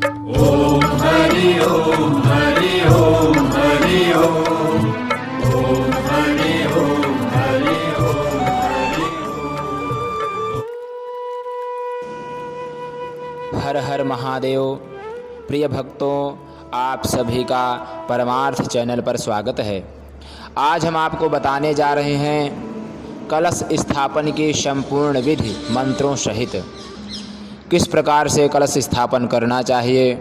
ओम हरि ओम हरि ओम हरि ओम ओम हरि ओम हरि ओम हरि ओम। हर हर महादेव। प्रिय भक्तों, आप सभी का परमार्थ चैनल पर स्वागत है। आज हम आपको बताने जा रहे हैं कलश स्थापन की संपूर्ण विधि मंत्रों सहित। किस प्रकार से कलश स्थापन करना चाहिए,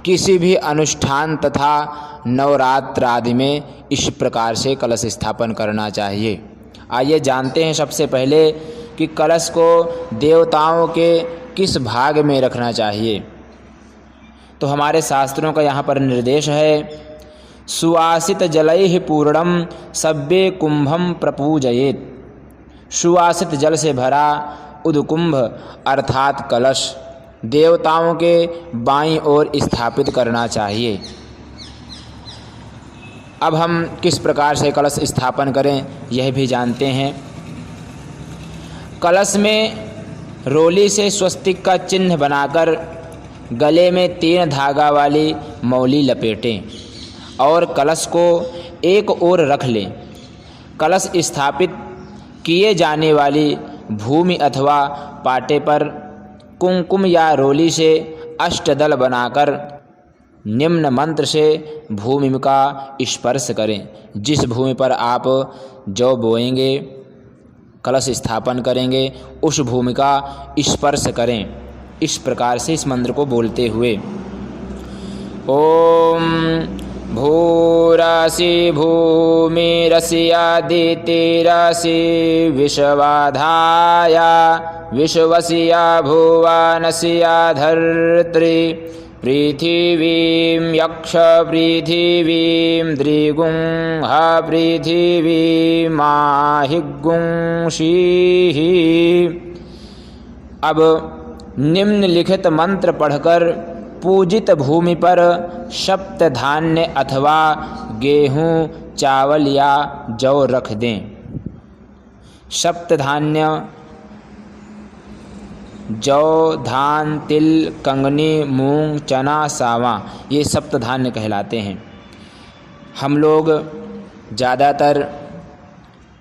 किसी भी अनुष्ठान तथा नवरात्र आदि में इस प्रकार से कलश स्थापन करना चाहिए। आइए जानते हैं सबसे पहले कि कलश को देवताओं के किस भाग में रखना चाहिए। तो हमारे शास्त्रों का यहाँ पर निर्देश है, सुवासित जलैः पूर्णम सब्बे कुंभम प्रपूजयेत्। सुवासित जल से भरा उद्कुंभ अर्थात कलश देवताओं के बाईं ओर स्थापित करना चाहिए। अब हम किस प्रकार से कलश स्थापन करें यह भी जानते हैं। कलश में रोली से स्वस्तिक का चिन्ह बनाकर गले में 3 धागा वाली मौली लपेटें और कलश को एक ओर रख लें। कलश स्थापित किए जाने वाली भूमि अथवा पाटे पर कुमकुम या रोली से अष्टदल बनाकर निम्न मंत्र से भूमि का स्पर्श करें। जिस भूमि पर आप जौ बोएंगे, कलश स्थापन करेंगे, उस भूमि का स्पर्श करें। इस प्रकार से इस मंत्र को बोलते हुए ओम भूरासि भूमिरस्यादितिरसि विश्वाधाया विश्वस्या भुवनस्या धरित्री पृथिवीं यक्ष पृथिवीं दृगुंह पृथिवीं माहिगुंषीः। अब निम्नलिखित मंत्र पढ़कर पूजित भूमि पर सप्त धान्य अथवा गेहूँ, चावल या जौ रख दें। सप्त धान्य जौ, धान, तिल, कंगनी, मूंग, चना, सावा, ये सप्त धान्य कहलाते हैं। हम लोग ज़्यादातर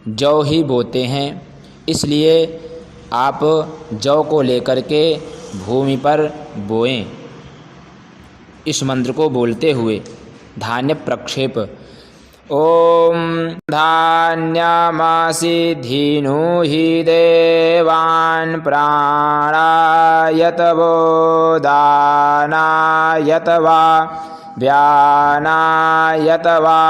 जौ ही बोते हैं, इसलिए आप जौ को लेकर के भूमि पर बोएं। इस मंत्र को बोलते हुए धान्य प्रक्षेप ओम धान्यमसि धीनुहि देवान् प्राणायत वो दानायत वा व्यानायत वा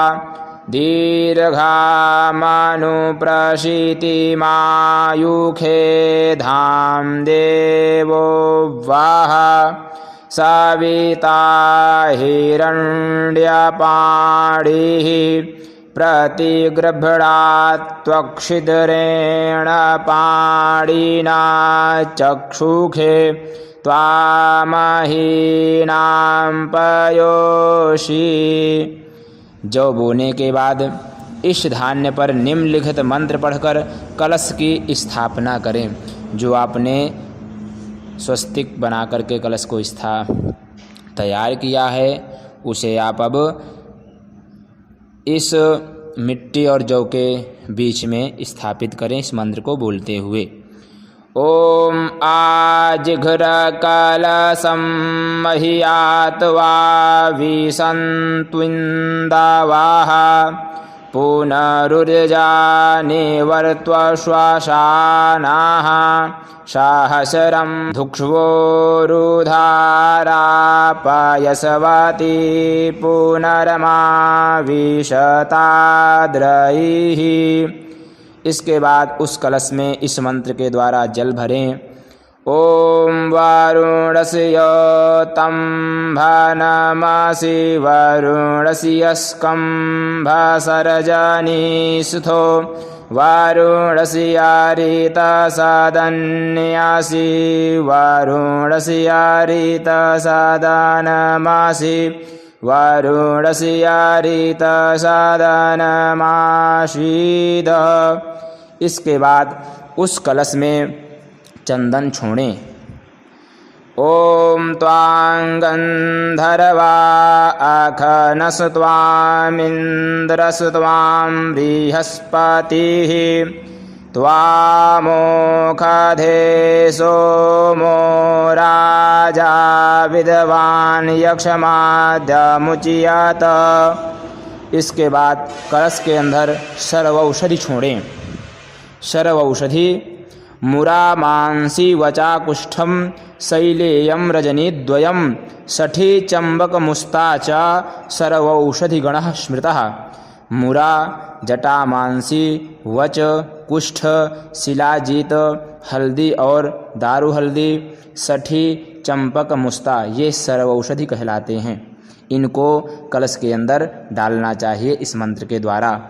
दीर्घामनुप्रशीतिमायुखे धाम देवो वाह सविता हिरण्यपाणिः प्रतिगृभणात् त्वक्षिद्रेण पाणिना चक्षुखे त्वामहीनां पयोषि। जौ बोने के बाद इस धान्य पर निम्नलिखित मंत्र पढ़कर कलश की स्थापना करें। जो आपने स्वस्तिक बना करके कलश को तैयार किया है, उसे आप अब इस मिट्टी और जौ के बीच में स्थापित करें। इस मंत्र को बोलते हुए ओम आजिघ्र कलशं मह्यात् वा विसन्त्विन्दावाः पुनरुर्जानिवर्त्वश्वासानाः सहस्रं धुक्ष्वोरुधारापयस्वती पुनर्माविशताद्रैः। इसके बाद उस कलश में इस मंत्र के द्वारा जल भरें। ओम वरुणस्य तंभनमसि वरुणस्य स्कंभसर्जनीस्थो वरुणस्य ऋतसदन्यासि वरुणस्य ऋतसदनमासि वरुणस्य ऋतसदनमासीद। इसके बाद उस कलश में चंदन छोड़ें। ॐ त्वां गन्धर्वा अखनस्त्वामिन्द्रस्त्वां बृहस्पतिः त्वामोखधे सोमो राजा विद्वान् यक्षमाद्यमुच्यत। इसके बाद कलश के अंदर सर्व औषधि छोड़ें। सर्व औषधि मुरामांसी वचा कुष्ठम शैलेयम रजनीद्वयम सठी चंबकमुस्ता च सर्वौषधिगणः स्मृतः। मुरा जटामांसी वच कुष्ठ शिलाजीत हल्दी और दारू हल्दी सठी चंपक मुस्ता ये सर्वौषधि कहलाते हैं। इनको कलश के अंदर डालना चाहिए इस मंत्र के द्वारा।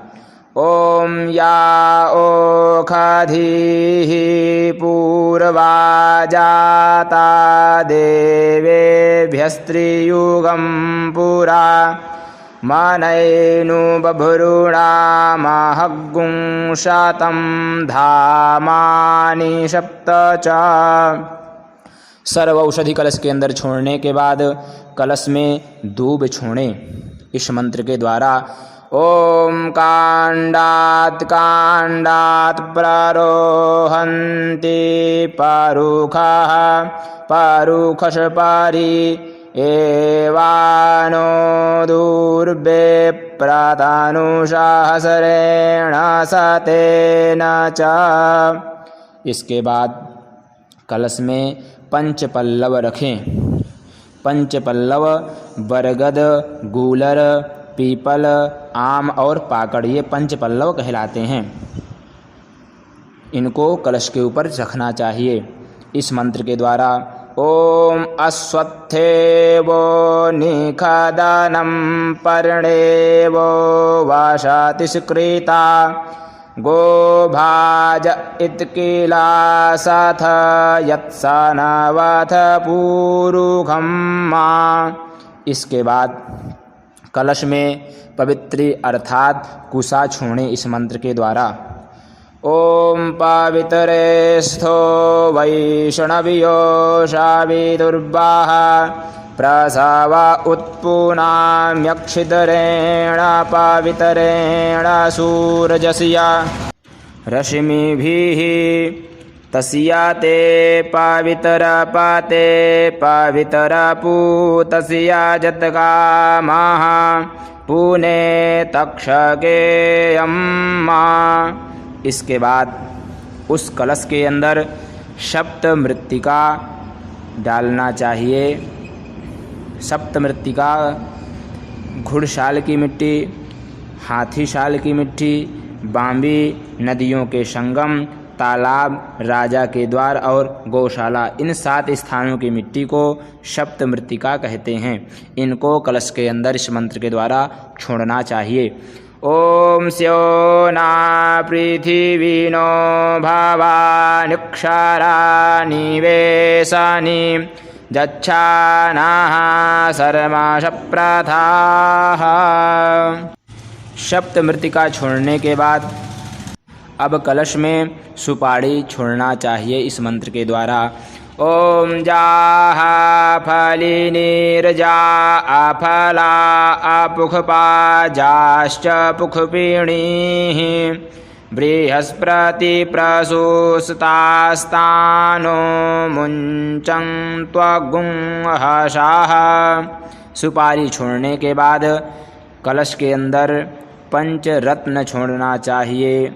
ओम या ओखधीः पूर्वा जाता देवेभ्यस्त्रियुगं पुरा मनैनु बभ्रूणामहग्गुं शतं धामानि सप्त च। सर्व औषधि कलश के अंदर छोड़ने के बाद कलश में दूब छोड़ें इस मंत्र के द्वारा। ओम कांडात् कांडात् प्ररोहन्ति परुखः परुखश पारि एवानो दूर्बे प्रतनुसहस्रेण सतेन च। इसके बाद कलश में पंचपल्लव रखें। पंचपल्लव बरगद गूलर पीपल आम और पाकड़ ये पंचपल्लव कहलाते हैं। इनको कलश के ऊपर रखना चाहिए इस मंत्र के द्वारा। ओम अश्वत्थेवो निखदनं पर्णेवो वाशातिष्कृता गोभाज इत्किलासथ यत्सनवथ पूरुखं मा। इसके बाद कलश में पवित्री अर्थात कुशा छोड़ें इस मंत्र के द्वारा। ओम पवित्रेस्थो वैष्णवियो शाविदुर्वाः प्रसव उत्पुनाम्यक्षितरेण पवित्रेण सूरजस्या रश्मिभिः तस्या ते पवित्रपते पवित्रपूतस्या जत्कामः पुने तक्षकेयं मा। इसके बाद उस कलश के अंदर सप्त मृत्तिका डालना चाहिए। सप्त मृत्तिका घुड़शाल की मिट्टी, हाथी शाल की मिट्टी, बांबी, नदियों के संगम, तालाब, राजा के द्वार और गौशाला इन 7 स्थानों की मिट्टी को सप्त मृत्तिका कहते हैं। इनको कलश के अंदर इस मंत्र के द्वारा छोड़ना चाहिए। ओम स्योना पृथिवीनो भवान्यक्षरा निवेशनि जच्छानाः सर्माश प्रथाः। सप्त मृत्तिका छोड़ने के बाद अब कलश में सुपारी छोड़ना चाहिए इस मंत्र के द्वारा। ओम जाः फलिनीर्जा अफला अपुखपा जाश्च पुखपिणीः बृहस्पति प्रसूस्तास्तानो मुञ्चं त्वगुंहषाः। सुपारी छोड़ने के बाद कलश के अंदर पंचरत्न छोड़ना चाहिए।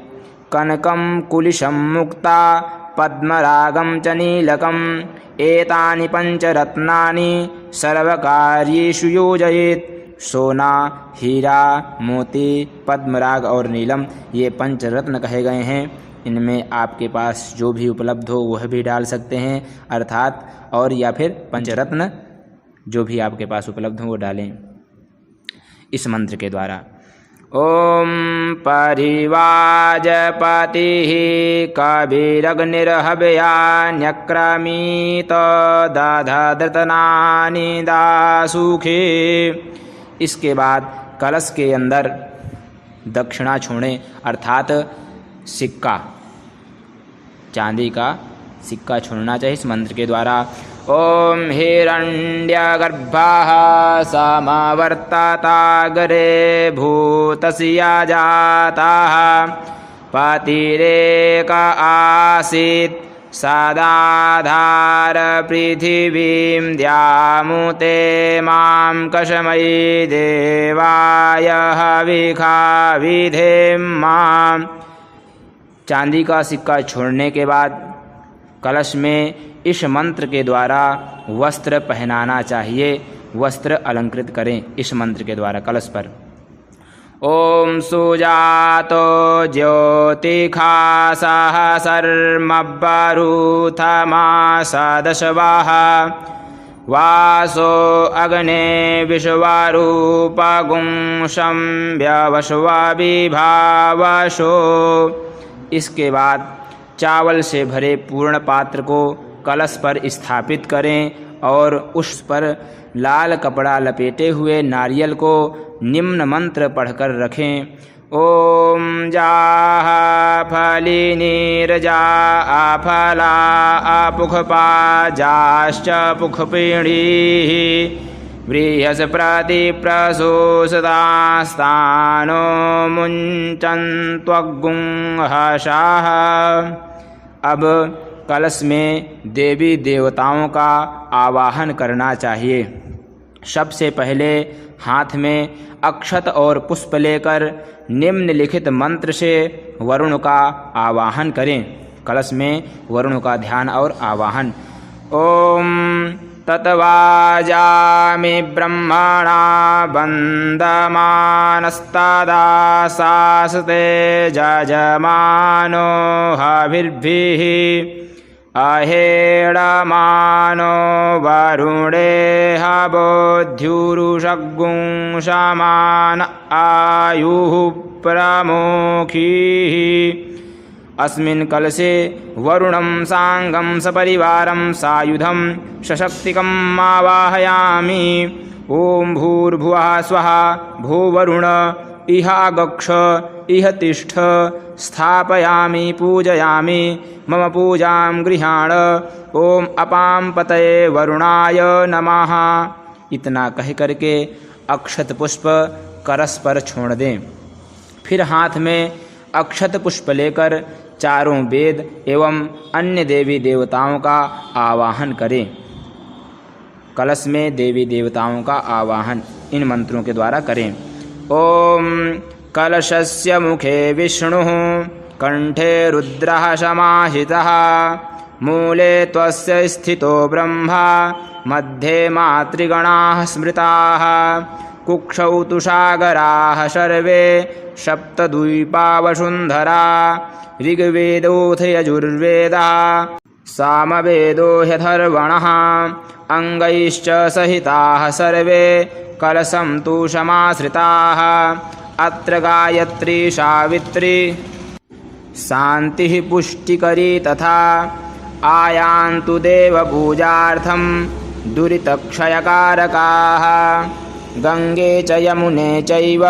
कनकं कुलिशं मुक्ता पद्मरागं च नीलकम् एतानि पंचरत्नानि सर्वकार्येषु योजयेत्। सोना, हीरा, मोती, पद्मराग और नीलम ये पंचरत्न कहे गए हैं। इनमें आपके पास जो भी उपलब्ध हो वह भी डाल सकते हैं अर्थात और या फिर पंचरत्न जो भी आपके पास उपलब्ध हो वो डालें इस मंत्र के द्वारा। ओम परिवाजपतिः कविरग्निर्हव्यान्यक्रमीत दधदृतनानि दासुखे। इसके बाद कलश के अंदर दक्षिणा छोड़ें अर्थात सिक्का, चांदी का सिक्का छोड़ना चाहिए इस मंत्र के द्वारा। ॐ हिरण्यगर्भः समवर्तताग्रे भूतस्य जातः पतिरेक आसीत् सदाधार पृथिवीं द्यामुते मां कशमयि देवाय हविखा विधेम मां। चांदी का सिक्का छोड़ने के बाद कलश में इस मंत्र के द्वारा वस्त्र पहनाना चाहिए। वस्त्र अलंकृत करें इस मंत्र के द्वारा कलश पर। ओम सुजातो ज्योतिखा सहसर्मब्बरूथमासदशवाः वासो अग्ने विश्वरूपगुंशं व्यवस्वविभावशो। इसके बाद चावल से भरे पूर्ण पात्र को कलश पर स्थापित करें और उस पर लाल कपड़ा लपेटे हुए नारियल को निम्न मंत्र पढ़कर रखें। ओम जाह फलिनीर्जा अफला अपुखपा जाश्च पुखपिणीः बृहस्पति प्रसूसदास्तानो मुञ्चन्त्वगुंहषाः। अब कलश में देवी देवताओं का आवाहन करना चाहिए। सबसे पहले हाथ में अक्षत और पुष्प लेकर निम्नलिखित मंत्र से वरुण का आवाहन करें। कलश में वरुण का ध्यान और आवाहन। ओम तत्वाजामि ब्रह्मणा वन्दमानस्तदा शास्ते जजमानो हविर्भिः अहेडमानो वरुणे हवोद्युरुषगुंशमान आयुः प्रमुखीः। अस्मिन् कलशे वरुणं साङ्गं सपरिवारं सायुधं सशक्तिकम् आवाहयामि। ॐ भूर्भुवः स्वः भूवरुण इह आगच्छ इह तिष्ठ स्थापयामि पूजयामि मम पूजां गृहाण। ओम अपां पतये वरुणाय नमः। इतना कह करके अक्षत पुष्प कलश पर छोड़ दें। फिर हाथ में अक्षत पुष्प लेकर चारों वेद एवं अन्य देवी देवताओं का आवाहन करें। कलश में देवी देवताओं का आवाहन इन मंत्रों के द्वारा करें। ओम कलशस्य मुखे विष्णुः कंठे रुद्रः समाहितः मूले त्वस्य स्थितो ब्रह्मा मध्ये मातृगणाः स्मृताः कुक्षौ तु सागराः सर्वे सप्तद्वीपा वसुन्धरा ऋग्वेदोऽथ यजुर्वेदः सामवेदो ह्यथर्वणः अङ्गैश्च सहिताः सर्वे कलशं तु समाश्रिताः अत्र गायत्री सावित्री शान्तिः पुष्टिकरी तथा आयान्तु देवपूजार्थं दुरितक्षयकारकाः गंगे च यमुने चैव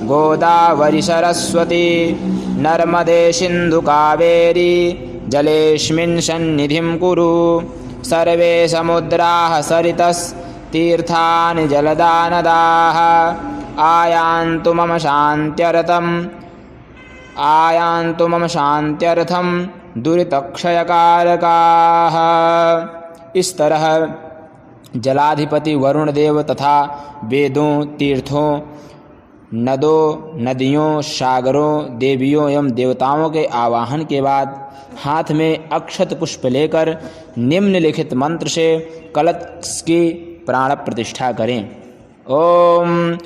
गोदावरी सरस्वती नर्मदे सिन्धु कावेरी जलेऽस्मिन् सन्निधिं कुरु सर्वे समुद्राः सरितस्तीर्थानि जलदा नदाः आयान्तु मम शान्त्यर्थं दुरितक्षयकारकाः। इस तरह जलाधिपति वरुण देव तथा वेदों, तीर्थों, नदों, नदियों, सागरों, देवियों एवं देवताओं के आवाहन के बाद हाथ में अक्षत पुष्प लेकर निम्नलिखित मंत्र से कलश की प्राण प्रतिष्ठा करें। ओम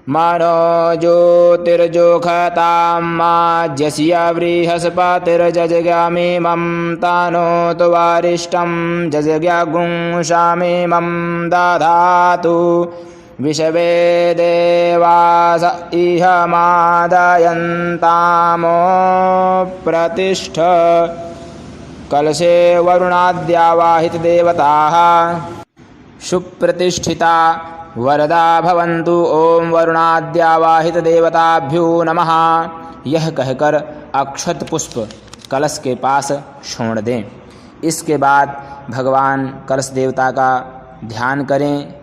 मनो ज्योतिर्जोखतां माज्यस्य बृहस्पतिर्जजगामिमं तनोतु वारिष्ठं जजज्ञागुंसामिमं दधातु विश्वे देवास इह मादयन्तामो प्रतिष्ठ। कलशे वरुणाद्यावाहित देवताः सुप्रतिष्ठिता वरदा भवन्तु। ओम वरुणाद्यावाहित देवताभ्यो नमः। यह कहकर अक्षत पुष्प कलश के पास छोड़ दें। इसके बाद भगवान कलश देवता का ध्यान करें।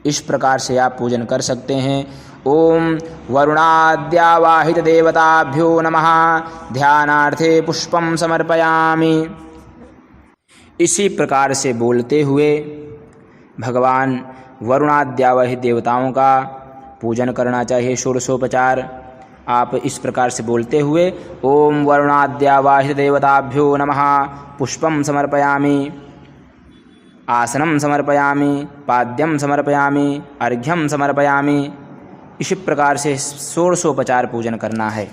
इस प्रकार से आप पूजन कर सकते हैं। ओम वरुणाद्यावाहित देवताभ्यो नमः, ध्यानार्थे पुष्पम समर्पयामि। इसी प्रकार से बोलते हुए भगवान वरुणाद्यावाहित देवताओं का पूजन करना चाहिए। षोडशोपचार आप इस प्रकार से बोलते हुए ओम वरुणाद्यावाहित देवताभ्यो नमः, पुष्पम समर्पयामि, आसनं समर्पयामि, पाद्यं समर्पयामि, अर्घ्यं समर्पयामि। इसी प्रकार से षोडशोपचार पूजन करना है।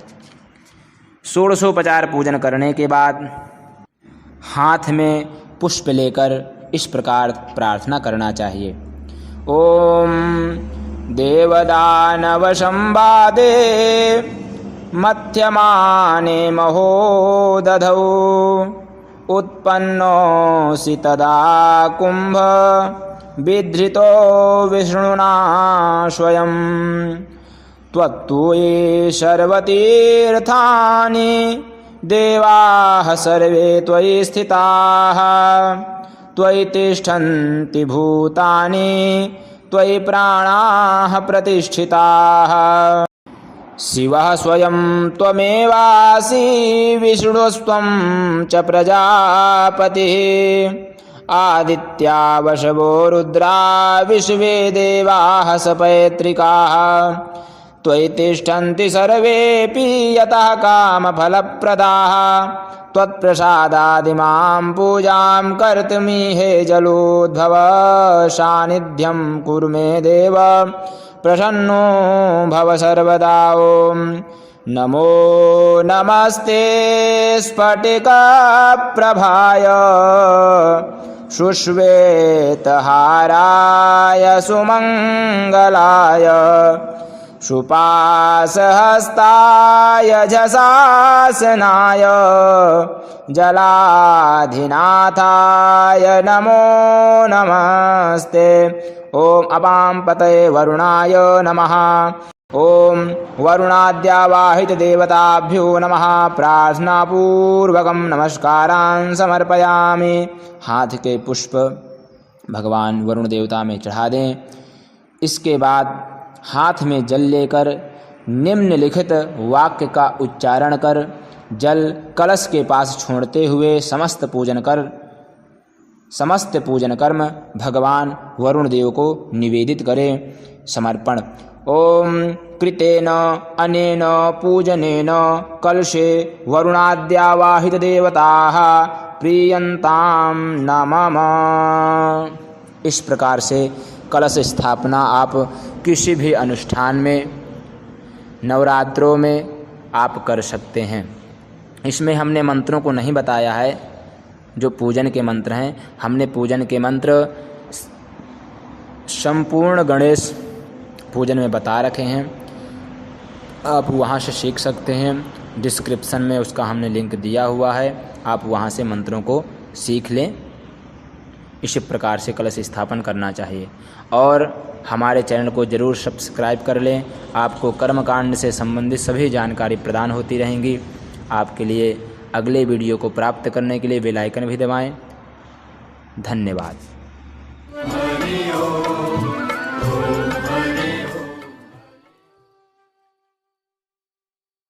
षोडशोपचार पूजन करने के बाद हाथ में पुष्प लेकर इस प्रकार प्रार्थना करना चाहिए। ओम देवदानव संवादे मध्यमाने महोदधौ उत्पन्नोऽसि तदा कुंभ विधृतो विष्णुना स्वयं त्वत्तु ये सर्वतीर्थानि देवाः सर्वे त्वयि स्थिताः त्वयि तिष्ठन्ति भूतानि त्वयि प्राणाः प्रतिष्ठिताः शिवः स्वयं त्वमेवासि विष्णुस्त्वं च प्रजापतिः आदित्या वशवो रुद्रा विश्वे देवाः सपैत्रिकाः त्वयि तिष्ठन्ति सर्वेऽपि यतः कामफलप्रदाः त्वत्प्रसादादिमां पूजां कर्तुमीहे जलोद्भव सान्निध्यं कुरु मे देव प्रसन्नो भव सर्वदा। ओम नमो नमस्ते स्फटिकप्रभाय सुश्वेतहाराय सुमङ्गलाय सुपाशहस्ताय झषासनाय जलाधिनाथाय नमो नमस्ते। ओम अपां पतये वरुणाय नमः। ओम वरुणाद्यावाहित देवताभ्यो नमः। प्रार्थनापूर्वकं नमस्कारान् समर्पयामि। हाथ के पुष्प भगवान वरुण देवता में चढ़ा दें। इसके बाद हाथ में जल लेकर निम्नलिखित वाक्य का उच्चारण कर जल कलश के पास छोड़ते हुए समस्त पूजन कर्म भगवान वरुण देव को निवेदित करें। समर्पण। ओम कृतेन अनेन पूजनेन कलशे वरुणाद्यावाहित देवताः प्रीयन्तां नमः। इस प्रकार से कलश स्थापना आप किसी भी अनुष्ठान में नवरात्रों में आप कर सकते हैं। इसमें हमने मंत्रों को नहीं बताया है जो पूजन के मंत्र हैं। हमने पूजन के मंत्र संपूर्ण गणेश पूजन में बता रखे हैं। आप वहां से सीख सकते हैं। डिस्क्रिप्शन में उसका हमने लिंक दिया हुआ है, आप वहां से मंत्रों को सीख लें। इसी प्रकार से कलश स्थापन करना चाहिए और हमारे चैनल को ज़रूर सब्सक्राइब कर लें। आपको कर्मकांड से संबंधित सभी जानकारी प्रदान होती रहेंगी। आपके लिए अगले वीडियो को प्राप्त करने के लिए बेल आइकन भी दबाएं। धन्यवाद।